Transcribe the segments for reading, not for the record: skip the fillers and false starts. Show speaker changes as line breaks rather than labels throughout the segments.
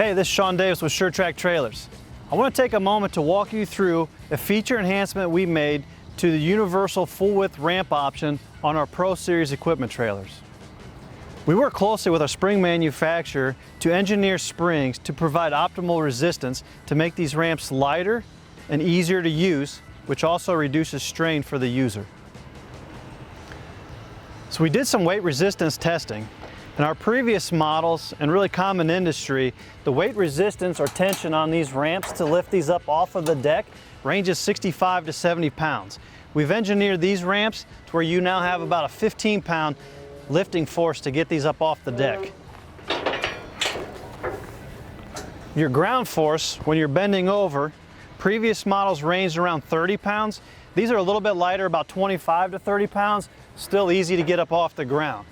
Hey, this is Sean Davis with Sure-Trac Trailers. I want to take a moment to walk you through a feature enhancement we made to the universal full-width ramp option on our Pro Series equipment trailers. We work closely with our spring manufacturer to engineer springs to provide optimal resistance to make these ramps lighter and easier to use, which also reduces strain for the user. So we did some weight resistance testing. In our previous models and really common industry, the weight resistance or tension on these ramps to lift these up off of the deck ranges 65 to 70 pounds. We've engineered these ramps to where you now have about a 15-pound lifting force to get these up off the deck. Your ground force, when you're bending over, previous models ranged around 30 pounds. These are a little bit lighter, about 25 to 30 pounds, still easy to get up off the ground.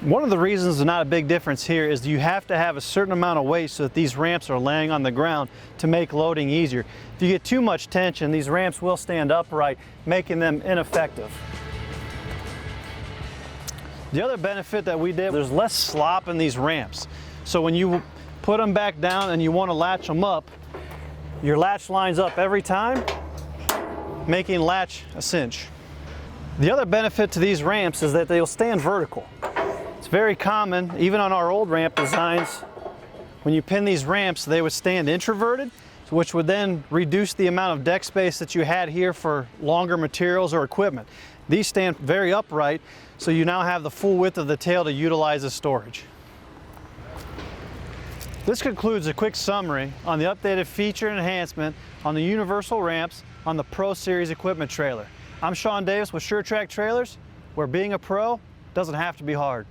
One of the reasons there's not a big difference here is you have to have a certain amount of weight so that these ramps are laying on the ground to make loading easier. If you get too much tension, these ramps will stand upright, making them ineffective. The other benefit that we did, there's less slop in these ramps. So when you put them back down and you want to latch them up, your latch lines up every time, making latch a cinch. The other benefit to these ramps is that they'll stand vertical. It's very common, even on our old ramp designs, when you pin these ramps, they would stand introverted, which would then reduce the amount of deck space that you had here for longer materials or equipment. These stand very upright, so you now have the full width of the tail to utilize as storage. This concludes a quick summary on the updated feature and enhancement on the universal ramps on the Pro Series equipment trailer. I'm Sean Davis with Sure-Trac Trailers, where being a pro doesn't have to be hard.